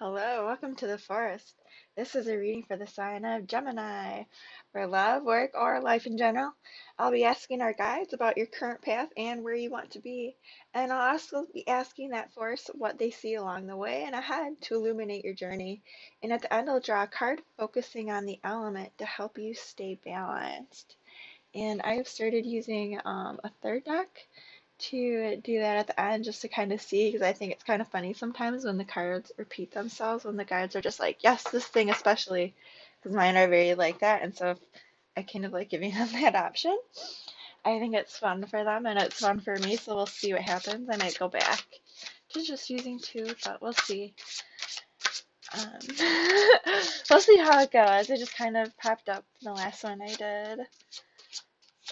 Hello, welcome to the forest. This is a reading for the sign of Gemini, for love, work, or life in general. I'll be asking our guides about your current path and where you want to be, and I'll also be asking that forest what they see along the way and ahead to illuminate your journey. And at the end, I'll draw a card focusing on the element to help you stay balanced. And I have started using a third deck to do that at the end just to kind of see because I think it's kind of funny sometimes when the cards repeat themselves when the guides are just like, yes, this thing especially, because mine are very like that. And so if I kind of like giving them that option. I think it's fun for them and it's fun for me, so we'll see what happens. I might go back to just using two, but we'll see. Um, we'll see how it goes. It just kind of popped up in the last one I did.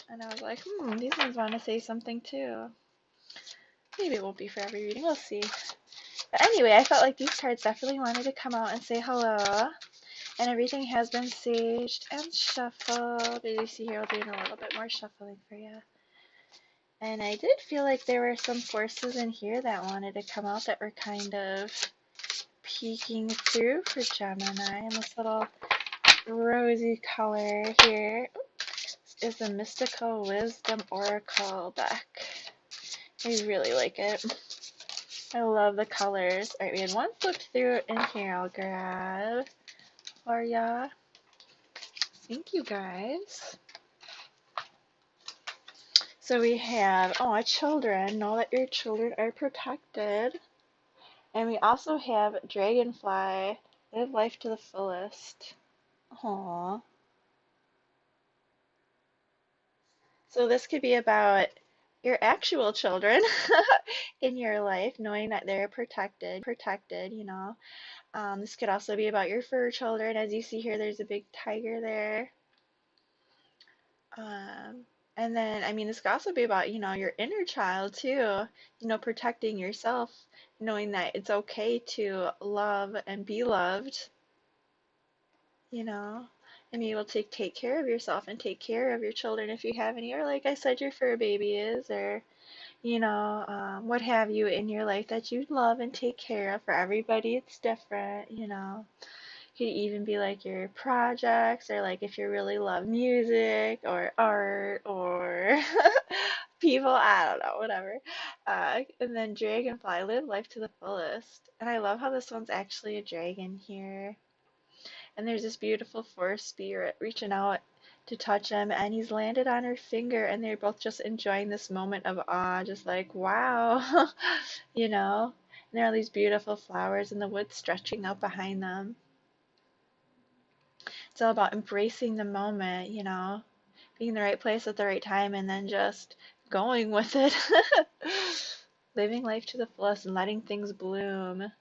And I was like, these ones want to say something too. Maybe it won't be for every reading, we'll see. But anyway, I felt like these cards definitely wanted to come out and say hello. And everything has been saged and shuffled. As you see here, we'll do a little bit more shuffling for you. And I did feel like there were some forces in here that wanted to come out that were kind of peeking through for Gemini. And this little rosy color here is the Mystical Wisdom Oracle deck. I really like it. I love the colors. Alright, we had one flipped through in here I'll grab for ya. Thank you guys. So we have, children. Know that your children are protected. And we also have Dragonfly. Live life to the fullest. Aww. So this could be about your actual children in your life, knowing that they're protected. This could also be about your fur children. As you see here, there's a big tiger there. And then, this could also be about, your inner child too, protecting yourself, knowing that it's okay to love and be loved, you know, and be able to take care of yourself and take care of your children if you have any, or like I said, your fur baby is, or, what have you in your life that you love and take care of. For everybody, it's different. Could even be like your projects, or like if you really love music or art or people, I don't know, whatever. And then Dragonfly, live life to the fullest. And I love how this one's actually a dragon here. And there's this beautiful forest spirit reaching out to touch him, and he's landed on her finger, and they're both just enjoying this moment of awe, just like, wow, you know? And there are all these beautiful flowers in the woods stretching out behind them. It's all about embracing the moment, being in the right place at the right time, and then just going with it. Living life to the fullest and letting things bloom.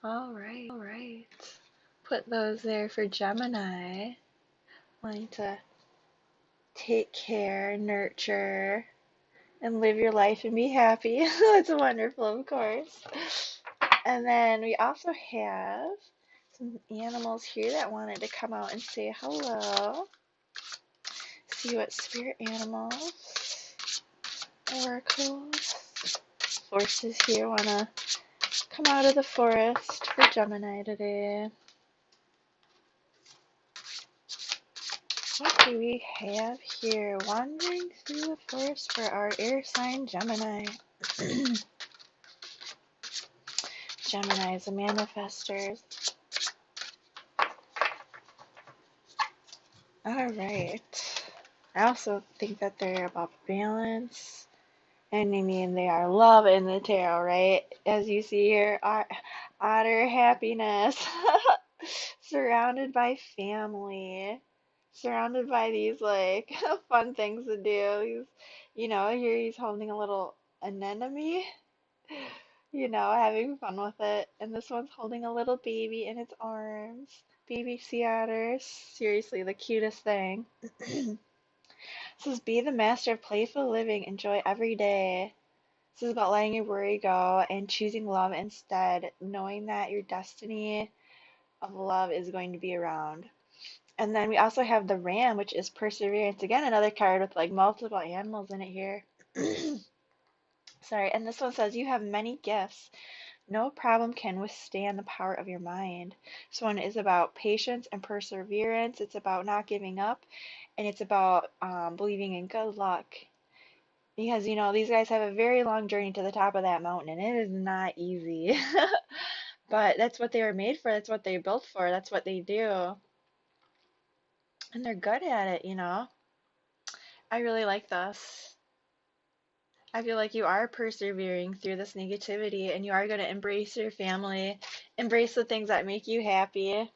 All right. Put those there for Gemini. Wanting to take care, nurture, and live your life and be happy. That's wonderful, of course. And then we also have some animals here that wanted to come out and say hello. See what spirit animals, oracles, forces here want to come out of the forest for Gemini today. What do we have here? Wandering through the forest for our air sign Gemini. Geminis, the manifestors. Alright. I also think that they're about balance. And they are love in the tarot, right? As you see here, utter happiness. Surrounded by family. Surrounded by these, like, fun things to do. Here he's holding a little anemone, having fun with it. And this one's holding a little baby in its arms. Baby sea otters. Seriously, the cutest thing. This is be the master of playful living. Enjoy every day. This is about letting your worry go and choosing love instead, knowing that your destiny of love is going to be around. And then we also have the ram, which is perseverance. Again, another card with like multiple animals in it here. Sorry, and this one says you have many gifts, No problem can withstand the power of your mind. This one is about patience and perseverance. It's about not giving up, and it's about believing in good luck. Because, these guys have a very long journey to the top of that mountain, and it is not easy. But that's what they were made for. That's what they built for. That's what they do. And they're good at it. I really like this. I feel like you are persevering through this negativity and you are going to embrace your family, embrace the things that make you happy,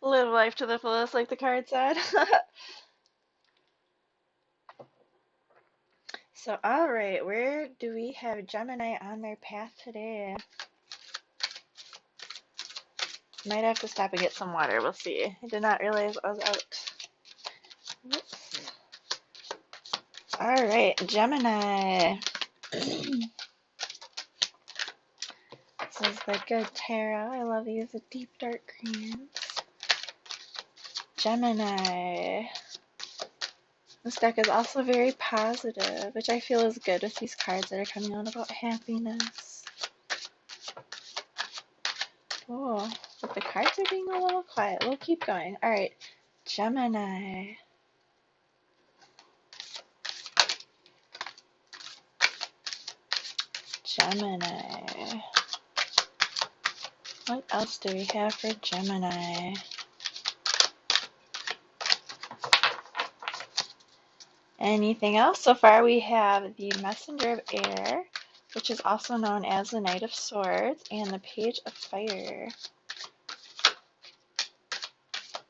live life to the fullest, like the card said. So, all right, where do we have Gemini on their path today? Might have to stop and get some water. We'll see. I did not realize I was out. Whoops. All right, Gemini. This is the good tarot. I love these deep dark greens. Gemini. This deck is also very positive, which I feel is good with these cards that are coming out about happiness. Oh, but the cards are being a little quiet. We'll keep going. All right, Gemini. Gemini. What else do we have for Gemini? Anything else? So far we have the Messenger of Air, which is also known as the Knight of Swords, and the Page of Fire,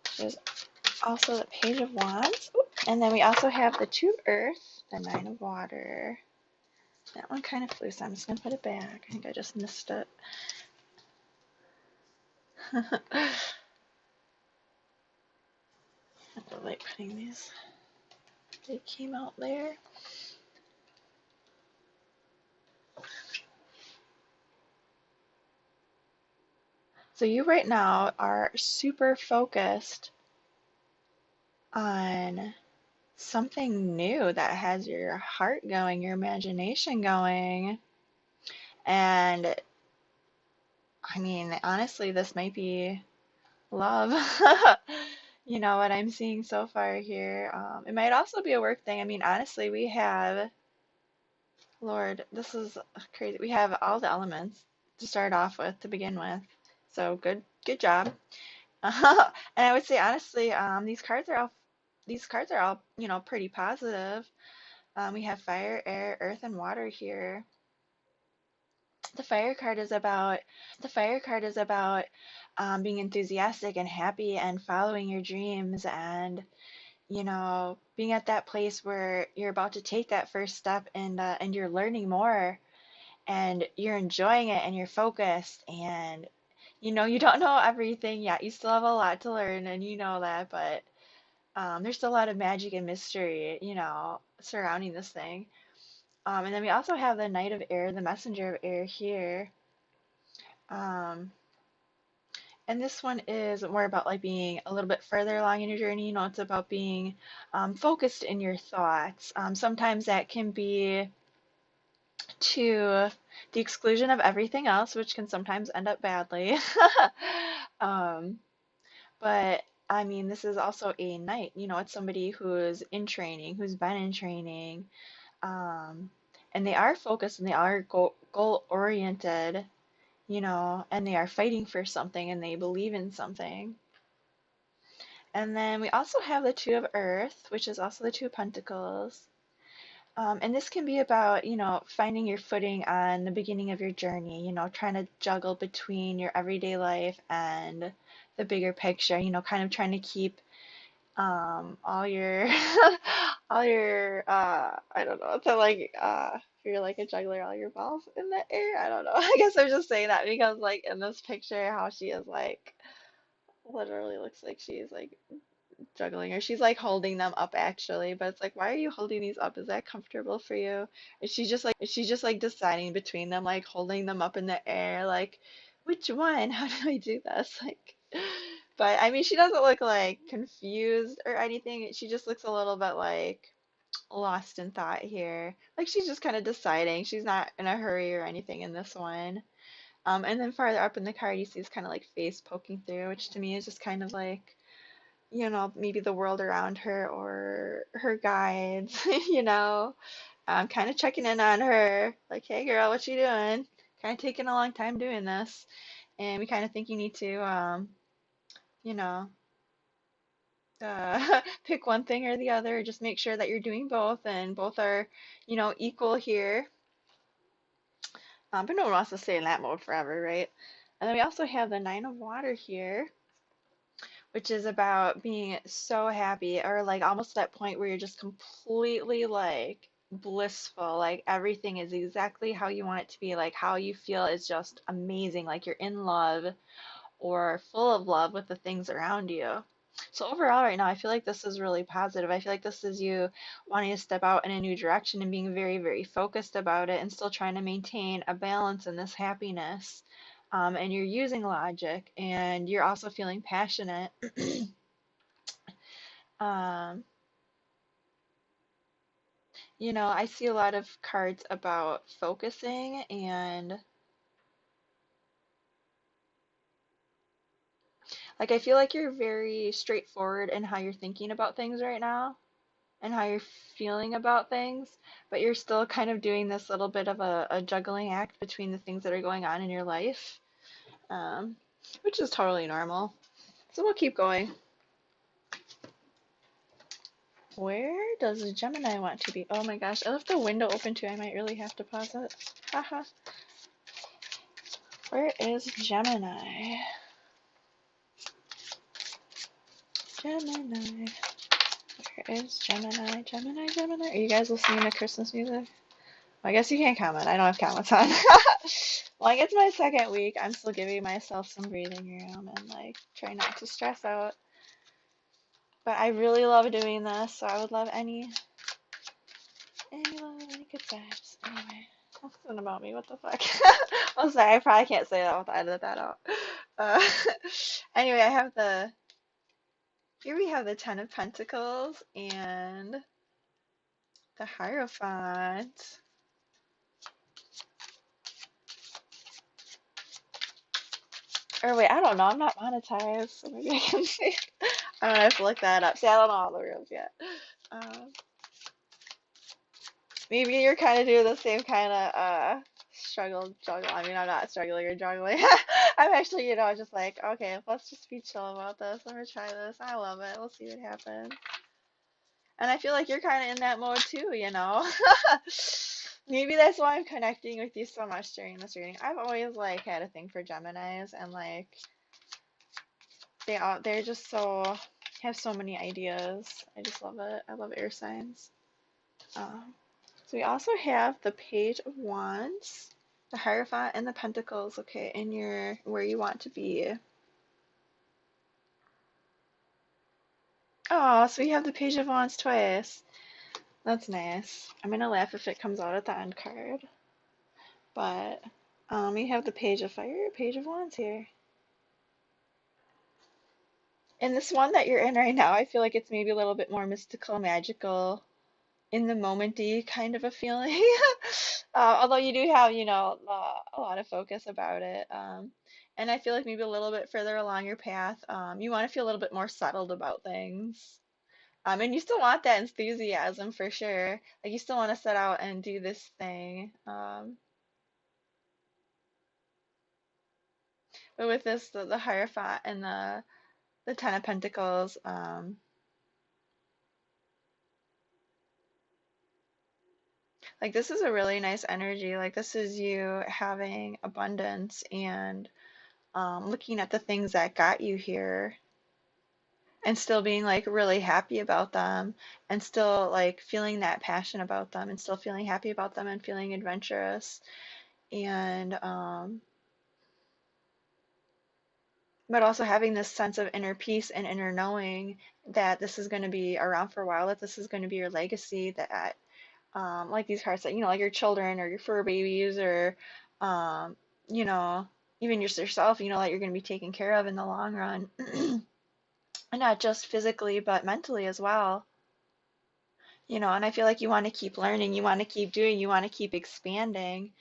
which is also the Page of Wands. Ooh. And then we also have the Two of Earth, the Nine of Water. That one kind of flew, so I'm just going to put it back. I think I just missed it. I like putting these. They came out there. So you right now are super focused on something new that has your heart going, your imagination going. And I mean, honestly, this might be love. You know what I'm seeing so far here. It might also be a work thing. I mean, honestly, we have, Lord, this is crazy. We have all the elements to start off with, to begin with. So good job. And I would say honestly, these cards are all, pretty positive. We have fire, air, earth, and water here. The fire card is about being enthusiastic and happy and following your dreams and being at that place where you're about to take that first step and you're learning more and you're enjoying it and you're focused and you don't know everything yet. You still have a lot to learn and you know that, but there's still a lot of magic and mystery, surrounding this thing. And then we also have the Knight of Air, the Messenger of Air here. Um, and this one is more about like being a little bit further along in your journey. It's about being focused in your thoughts. Sometimes that can be to the exclusion of everything else, which can sometimes end up badly. um, but I mean, this is also a knight. It's somebody who's in training, who's been in training, um, and they are focused and they are goal oriented, and they are fighting for something and they believe in something. And then we also have the Two of Earth, which is also the Two of Pentacles. And this can be about, finding your footing on the beginning of your journey, trying to juggle between your everyday life and the bigger picture, kind of trying to keep all your all your I don't know, to like if you're like a juggler, all your balls in the air. I don't know. I guess I'm just saying that because like in this picture how she is like literally looks like she's like juggling or she's like holding them up actually, but it's like why are you holding these up? Is that comfortable for you? Is she just like deciding between them, like holding them up in the air, like which one? How do I do this? Like, but I mean she doesn't look like confused or anything. She just looks a little bit like lost in thought here. Like she's just kind of deciding. She's not in a hurry or anything in this one. And then farther up in the card, you see this kind of like face poking through, which to me is just kind of like, maybe the world around her or her guides, kind of checking in on her, like, hey girl, what you doing? Kind of taking a long time doing this, and we kind of think you need to, you know, pick one thing or the other. Just make sure that you're doing both, and both are, equal here. But no one wants to stay in that mode forever, right? And then we also have the Nine of Water here, which is about being so happy or like almost to that point where you're just completely like blissful, like everything is exactly how you want it to be, like how you feel is just amazing, like you're in love or full of love with the things around you. So overall right now I feel like this is really positive. I feel like this is you wanting to step out in a new direction and being very, very focused about it and still trying to maintain a balance in this happiness. And you're using logic and you're also feeling passionate. Um, I see a lot of cards about focusing and like I feel like you're very straightforward in how you're thinking about things right now and how you're feeling about things, but you're still kind of doing this little bit of a juggling act between the things that are going on in your life, um, which is totally normal. So we'll keep going. Where does Gemini want to be? Oh my gosh, I left the window open too. I might really have to pause it. Haha. Where is Gemini? Gemini. Where is Gemini? Gemini, Gemini. Are you guys listening to Christmas music? Well, I guess you can't comment. I don't have comments on. Like it's my second week. I'm still giving myself some breathing room and like trying not to stress out. But I really love doing this, so I would love any love, any good vibes. Anyway, that's something about me. What the fuck? I'm sorry. I probably can't say that without edit that out. Uh, anyway, here we have the Ten of Pentacles and the Hierophant. Or wait, I don't know. I'm not monetized, so maybe I can say. I don't know. I have to look that up. See, I don't know all the rules yet. Um, maybe you're kind of doing the same kind of struggle, juggle. I mean, I'm not struggling or juggling. I'm actually, just like, okay, let's just be chill about this. Let me try this. I love it. We'll see what happens. And I feel like you're kind of in that mode too. Maybe that's why I'm connecting with you so much during this reading. I've always like had a thing for Geminis and like they're just have so many ideas. I just love it. I love air signs. Um, so we also have the Page of Wands, the Hierophant, and the Pentacles. Okay, in your where you want to be. Oh, so we have the Page of Wands twice. That's nice. I'm gonna laugh if it comes out at the end card. But we have the Page of Fire, Page of Wands here. And this one that you're in right now, I feel like it's maybe a little bit more mystical, magical, in the momenty kind of a feeling. Although you do have, a lot of focus about it. And I feel like maybe a little bit further along your path, you want to feel a little bit more settled about things. And you still want that enthusiasm for sure. Like you still want to set out and do this thing. But with this, the Hierophant and the Ten of Pentacles, like this is a really nice energy. Like this is you having abundance and looking at the things that got you here and still being like really happy about them and still like feeling that passion about them and still feeling happy about them and feeling adventurous and but also having this sense of inner peace and inner knowing that this is going to be around for a while, that this is going to be your legacy, that like these cards that, like your children or your fur babies or, um, you know, even just yourself, that you're going to be taken care of in the long run. And not just physically, but mentally as well. And I feel like you want to keep learning, you want to keep doing, you want to keep expanding,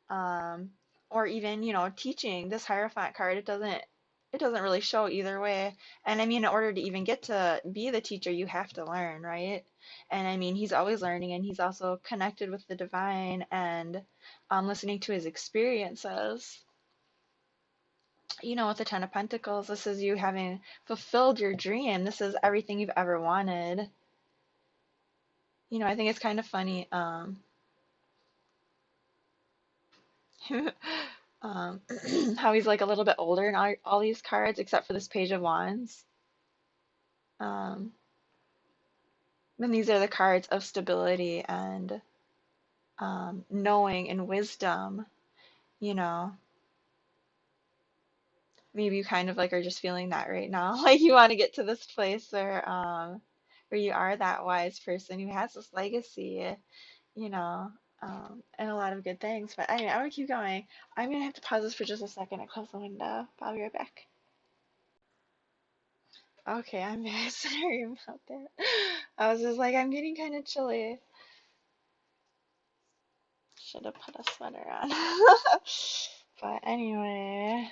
um, or even, teaching. This Hierophant card, it doesn't really show either way. And I mean, in order to even get to be the teacher, you have to learn, right? And I mean, he's always learning, and he's also connected with the divine and listening to his experiences. With the Ten of Pentacles, this is you having fulfilled your dream. This is everything you've ever wanted. I think it's kind of funny. um, how he's like a little bit older in all these cards, except for this Page of Wands. Um, and these are the cards of stability and knowing and wisdom. You know, maybe you kind of like are just feeling that right now. Like you want to get to this place where you are that wise person who has this legacy, you know, and a lot of good things. But anyway, I'm gonna keep going. I'm gonna have to pause this for just a second and close the window. I'll be right back. Okay, I'm very sorry about that. I was just like, I'm getting kind of chilly. Should have put a sweater on. But anyway,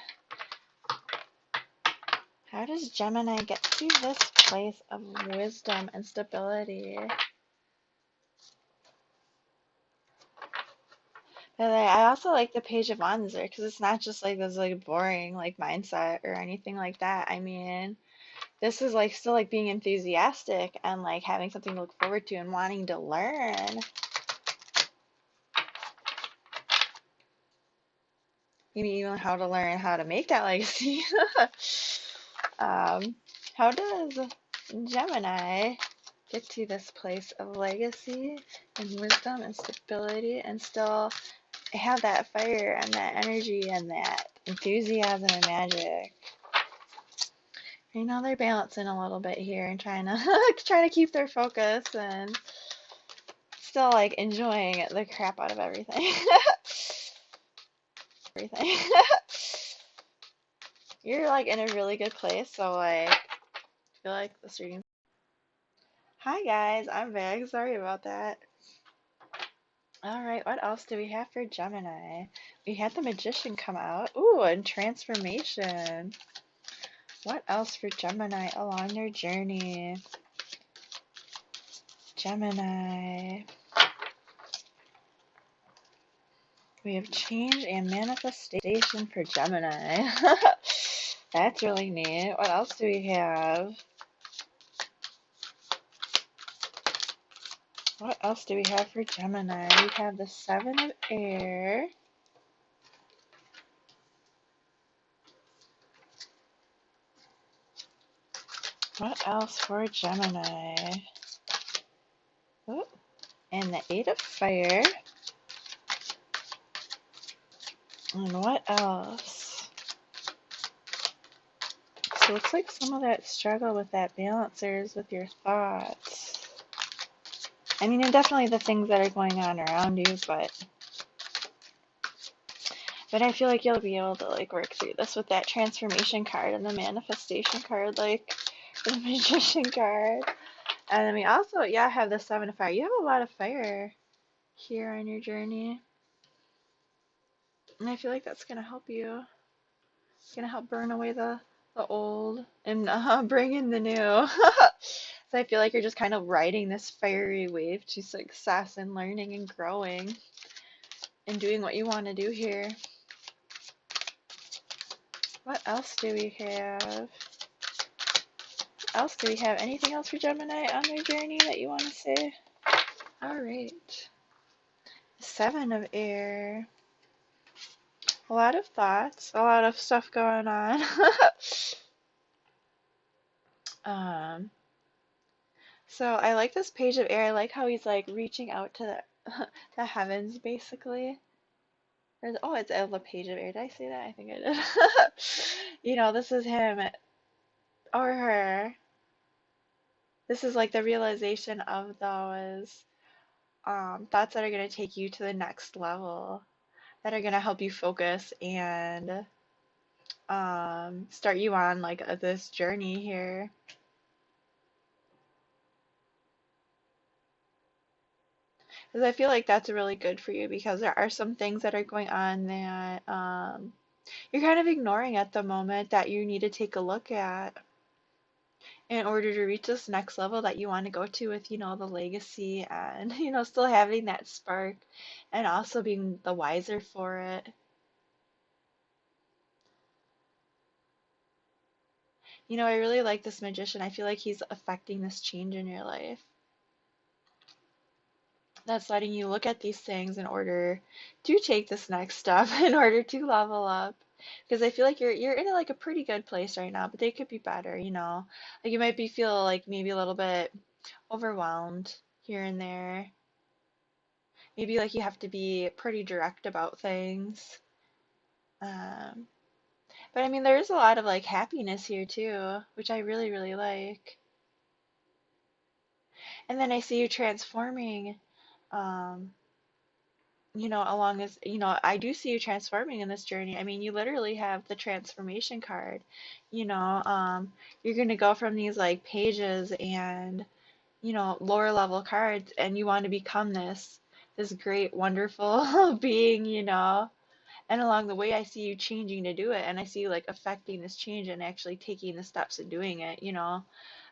how does Gemini get to this place of wisdom and stability? But I also like the Page of Wands there because it's not just like this like boring like mindset or anything like that. I mean, this is like still like being enthusiastic and like having something to look forward to and wanting to learn. Maybe even how to learn how to make that legacy. um, how does Gemini get to this place of legacy and wisdom and stability and still have that fire and that energy and that enthusiasm and magic? They're balancing a little bit here and trying to trying to keep their focus and still like enjoying the crap out of everything. Everything. You're like in a really good place, so like I feel like this reading. Hi guys, I'm back. Sorry about that. All right, what else do we have for Gemini? We had the Magician come out. Ooh, and transformation. What else for Gemini along their journey? Gemini. We have change and manifestation for Gemini. That's really neat. What else do we have? What else do we have for Gemini? We have the Seven of Air. What else for Gemini? Oop. And the Eight of Fire. And what else? So it looks like some of that struggle with that balancers with your thoughts. I mean, and definitely the things that are going on around you, but I feel like you'll be able to like work through this with that transformation card and the manifestation card, like the magician card. And then we also, yeah, have the Seven of Fire. You have a lot of fire here on your journey. And I feel like that's going to help you. It's going to help burn away the old and bring in the new. So I feel like you're just kind of riding this fiery wave to success and learning and growing and doing what you want to do here. What else do we have? What else do we have? Anything else for Gemini on their journey that you want to say? All right. Seven of Air. A lot of thoughts, a lot of stuff going on. um, so I like this Page of Air. I like how he's like reaching out to the heavens, basically. Oh, it's the Page of Air. Did I say that? I think I did. This is him or her. This is like the realization of those thoughts that are going to take you to the next level, that are going to help you focus and start you on like this journey here. Because I feel like that's really good for you because there are some things that are going on that you're kind of ignoring at the moment that you need to take a look at in order to reach this next level that you want to go to with, the legacy and, still having that spark and also being the wiser for it. I really like this magician. I feel like he's affecting this change in your life. That's letting you look at these things in order to take this next step, in order to level up. Because I feel like you're in like a pretty good place right now, but they could be better. Like you might be feel like maybe a little bit overwhelmed here and there. Maybe like you have to be pretty direct about things. Um, but I mean, there is a lot of like happiness here too, which I really, really like. And then I see you transforming, um, along as, I do see you transforming in this journey. I mean, you literally have the transformation card. You know, um, you're gonna go from these like pages and, lower level cards, and you want to become this great, wonderful being. And along the way, I see you changing to do it, and I see you like affecting this change and actually taking the steps and doing it.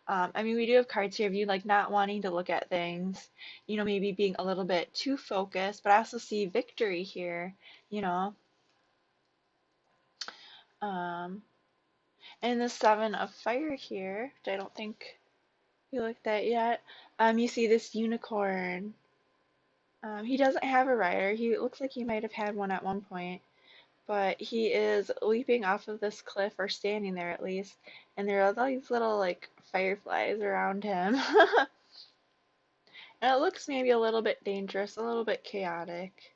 I mean, we do have cards here of you like not wanting to look at things, maybe being a little bit too focused, but I also see victory here, you know. Um, and the Seven of Fire here, which I don't think you looked at yet. You see this unicorn. He doesn't have a rider. He looks like he might have had one at one point, but he is leaping off of this cliff or standing there at least, and there are all these little like fireflies around him. And it looks maybe a little bit dangerous, a little bit chaotic.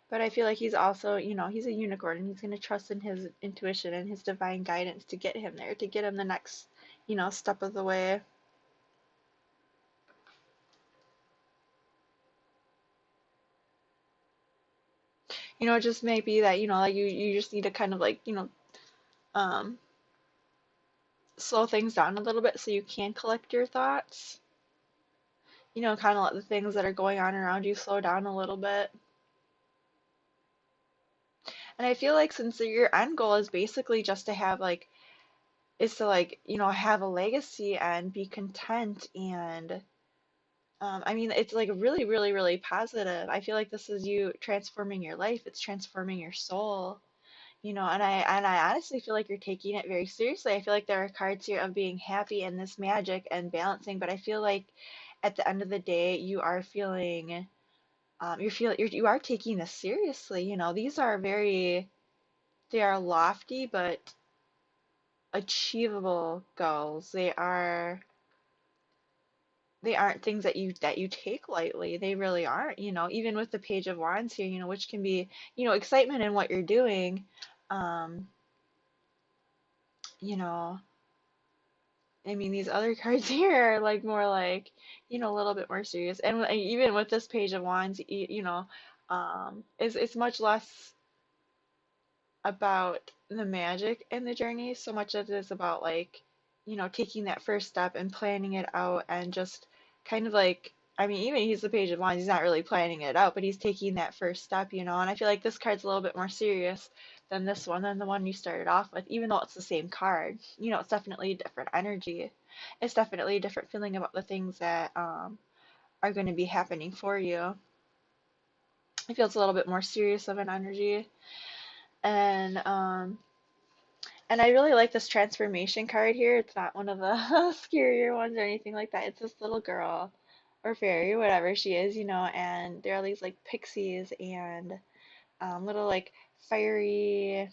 But I feel like he's also, he's a unicorn and he's going to trust in his intuition and his divine guidance to get him there, to get him the next, step of the way. It just may be that, like you just need to kind of like, um, slow things down a little bit so you can collect your thoughts. Kind of let the things that are going on around you slow down a little bit. And I feel like since your end goal is basically just to have like is to like, have a legacy and be content and I mean it's like really, really, really positive. I feel like this is you transforming your life. It's transforming your soul, and I honestly feel like you're taking it very seriously. I feel like there are cards here of being happy and this magic and balancing, but I feel like at the end of the day you are feeling you are taking this seriously. These are very they are lofty but achievable goals. They aren't things that you take lightly. They really aren't, even with the Page of Wands here, which can be, excitement in what you're doing. Um, you know, I mean, these other cards here are like more like, a little bit more serious. And even with this Page of Wands, it's much less about the magic in the journey so much as it is about like, taking that first step and planning it out and just kind of like, I mean, even he's the Page of Wands, he's not really planning it out, but he's taking that first step. And I feel like this card's a little bit more serious than this one, than the one you started off with, even though it's the same card. It's definitely a different energy. It's definitely a different feeling about the things that are going to be happening for you. I feel it's a little bit more serious of an energy. And I really like this transformation card here. It's not one of the scarier ones or anything like that. It's this little girl or fairy, whatever she is, and there are these like pixies and little like fiery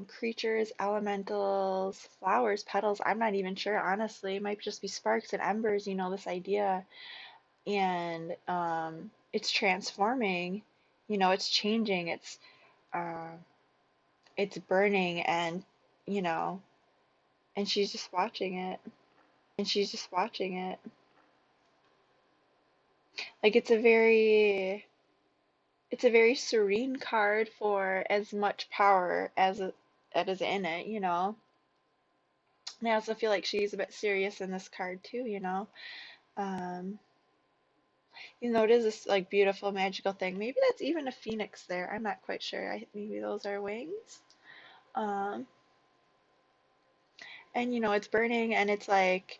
creatures, elementals, flowers, petals. I'm not even sure, honestly. It might just be sparks and embers, this idea. And it's transforming, it's changing, uh, it's burning and, you know, and she's just watching it. Like it's a very serene card for as much power as that is in it. And I also feel like she's a bit serious in this card too. Um, You know, it is this like beautiful magical thing. Maybe that's even a phoenix there. I'm not quite sure. Maybe those are wings. Um, and you know, it's burning and it's like,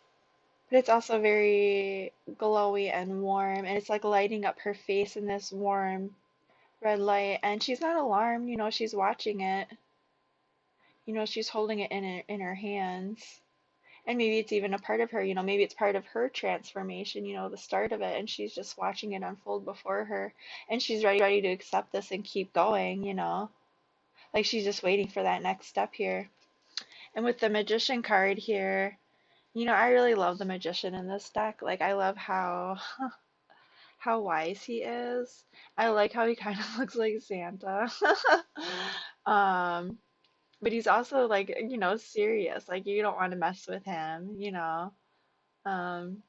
but it's also very glowy and warm, and it's like lighting up her face in this warm red light. And she's not alarmed, you know, she's watching it. You know, she's holding it in her hands. And maybe it's even a part of her, you know, maybe it's part of her transformation, you know, the start of it, and she's just watching it unfold before her, and she's ready to accept this and keep going, you know, like she's just waiting for that next step here. And with the magician card here, you know, I really love the magician in this deck. Like, I love how wise he is. I like how he kind of looks like Santa. Um, but he's also like, you know, serious. Like, you don't want to mess with him, you know. Um,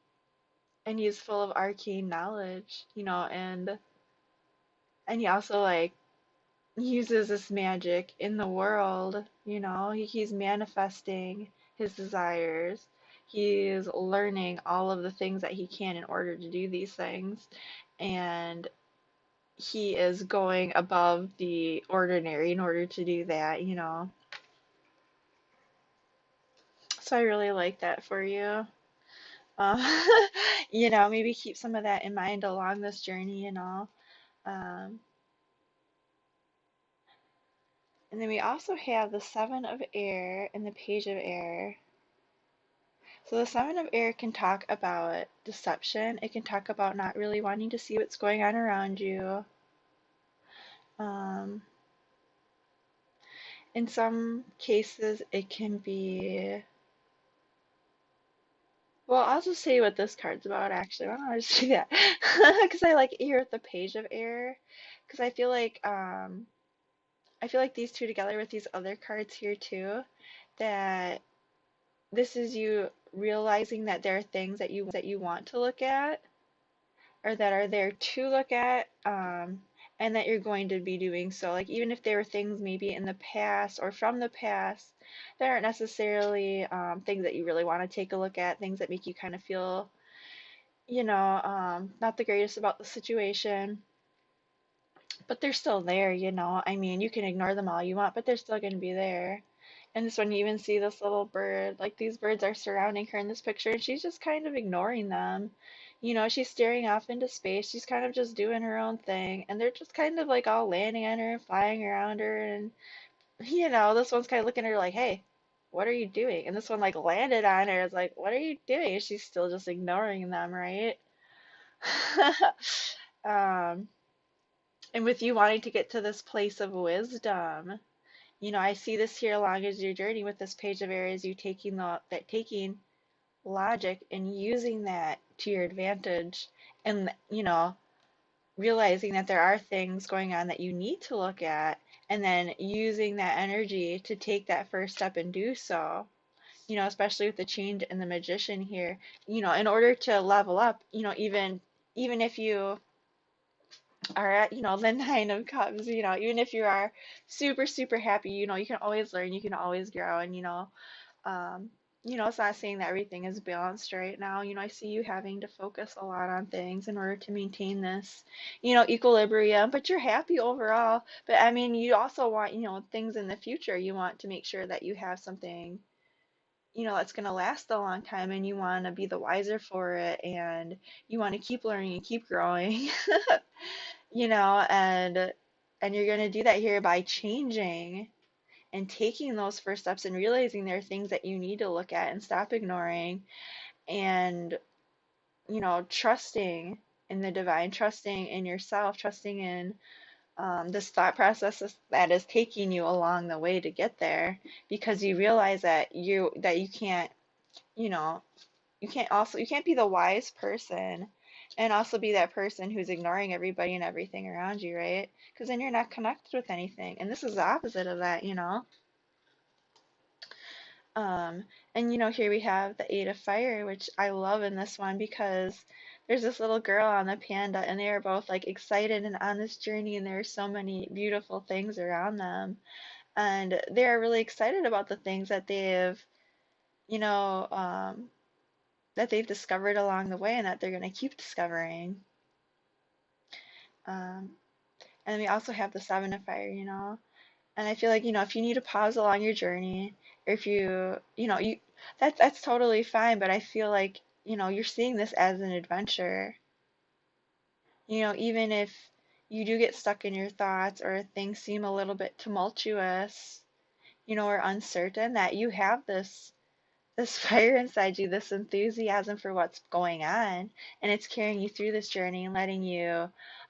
and he's full of arcane knowledge, you know, and he also like uses this magic in the world, you know. He's manifesting his desires. He's learning all of the things that he can in order to do these things. And he is going above the ordinary in order to do that, you know. So I really like that for you. Um, you know, maybe keep some of that in mind along this journey and all. Um, and then we also have the Seven of Air and the Page of Air. So the Seven of Air can talk about deception. It can talk about not really wanting to see what's going on around you. Um, in some cases, it can be. Well, I'll just say what this card's about, actually. Why don't I just do that? Because I like here with the Page of Air. Because I feel like these two together with these other cards here too, that this is you realizing that there are things that you want to look at or that are there to look at, and that you're going to be doing so. Like, even if there were things maybe in the past or from the past that aren't necessarily things that you really want to take a look at, things that make you kind of feel, you know, not the greatest about the situation, but they're still there, you know. I mean, you can ignore them all you want, but they're still going to be there. And this one, you even see this little bird, like these birds are surrounding her in this picture, and she's just kind of ignoring them. You know, she's staring off into space. She's kind of just doing her own thing, and they're just kind of like all landing on her and flying around her. And, you know, this one's kind of looking at her like, hey, what are you doing? And this one, like, landed on her. It's like, what are you doing? And she's still just ignoring them, right? Um, and with you wanting to get to this place of wisdom, you know, I see this here along as your journey with this page of air is you taking logic and using that to your advantage, and you know, realizing that there are things going on that you need to look at, and then using that energy to take that first step and do so. You know, especially with the change in the magician here, you know, in order to level up, you know, even if you are at, you know, the Nine of Cups, you know, even if you are super, super happy, you know, you can always learn, you can always grow, and, um, you know, it's not saying that everything is balanced right now. You know, I see you having to focus a lot on things in order to maintain this, you know, equilibrium, but you're happy overall. But I mean, you also want, you know, things in the future. You want to make sure that you have something, you know, that's going to last a long time, and you want to be the wiser for it, and you want to keep learning and keep growing. You know, and you're going to do that here by changing and taking those first steps and realizing there are things that you need to look at and stop ignoring, and you know, trusting in the divine, trusting in yourself, trusting in this thought process that is taking you along the way to get there, because you realize that you can't, you know, you can't be the wise person and also be that person who's ignoring everybody and everything around you, right? Because then you're not connected with anything. And this is the opposite of that, you know. Um, and you know, here we have the Eight of Fire, which I love in this one because there's this little girl on the panda, and they are both like excited and on this journey, and there are so many beautiful things around them, and they're really excited about the things that they've, you know, that they've discovered along the way and that they're going to keep discovering. Um, and we also have the Seven of Fire, And I feel like, if you need to pause along your journey, or if that's totally fine, but I feel like, you're seeing this as an adventure. Even if you do get stuck in your thoughts or things seem a little bit tumultuous, or uncertain, that you have this fire inside you, this enthusiasm for what's going on, and it's carrying you through this journey and letting you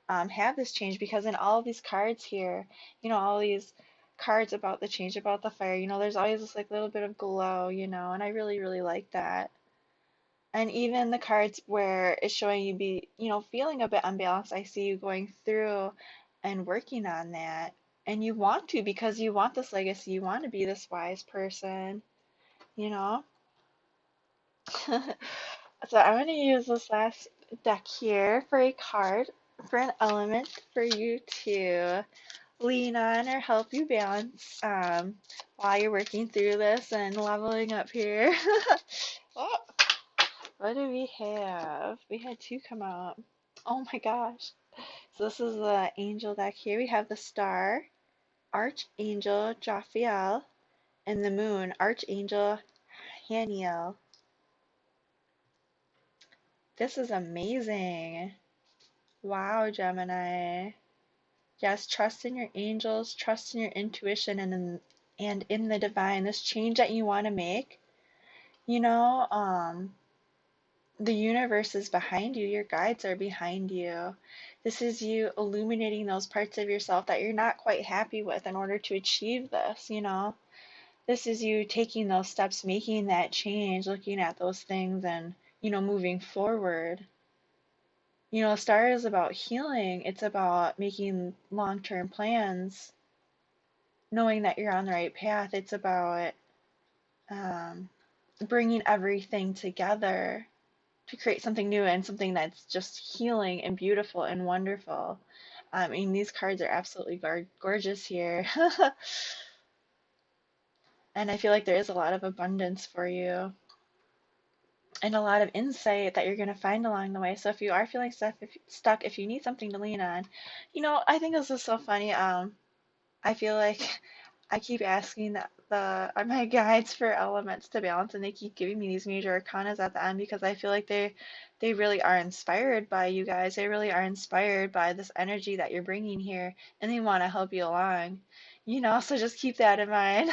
have this change. Because in all of these cards here, all these cards about the change, about the fire, there's always this like little bit of glow, and I really, really like that. And even the cards where it's showing you feeling a bit unbalanced, I see you going through and working on that. And you want to, because you want this legacy, you want to be this wise person, you know? So I'm going to use this last deck here for a card, for an element for you to lean on or help you balance while you're working through this and leveling up here. Oh, what do we have? We had two come out. Oh my gosh. So this is the angel deck here. We have the star, Archangel Jophiel, and the moon, Archangel Haniel. This is amazing. Wow, Gemini. Yes, trust in your angels, trust in your intuition and in the divine. This change that you want to make, you know, um, the universe is behind you, your guides are behind you. This is you illuminating those parts of yourself that you're not quite happy with in order to achieve this. This is you taking those steps, making that change, looking at those things and, moving forward. Star is about healing. It's about making long-term plans, knowing that you're on the right path. It's about um, bringing everything together to create something new and something that's just healing and beautiful and wonderful. I mean, these cards are absolutely gorgeous here. And I feel like there is a lot of abundance for you and a lot of insight that you're going to find along the way. So if you are feeling stuck, if you need something to lean on, I think this is so funny. I feel like I keep asking my guides for elements to balance, and they keep giving me these major arcanas at the end because I feel like they really are inspired by you guys. They really are inspired by this energy that you're bringing here, and they want to help you along. So just keep that in mind.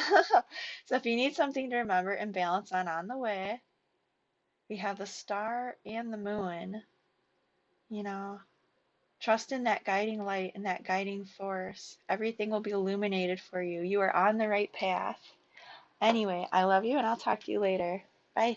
So if you need something to remember and balance on the way, we have the star and the moon. You know, Trust in that guiding light and that guiding force. Everything will be illuminated for you. You are on the right path. Anyway, I love you and I'll talk to you later. Bye.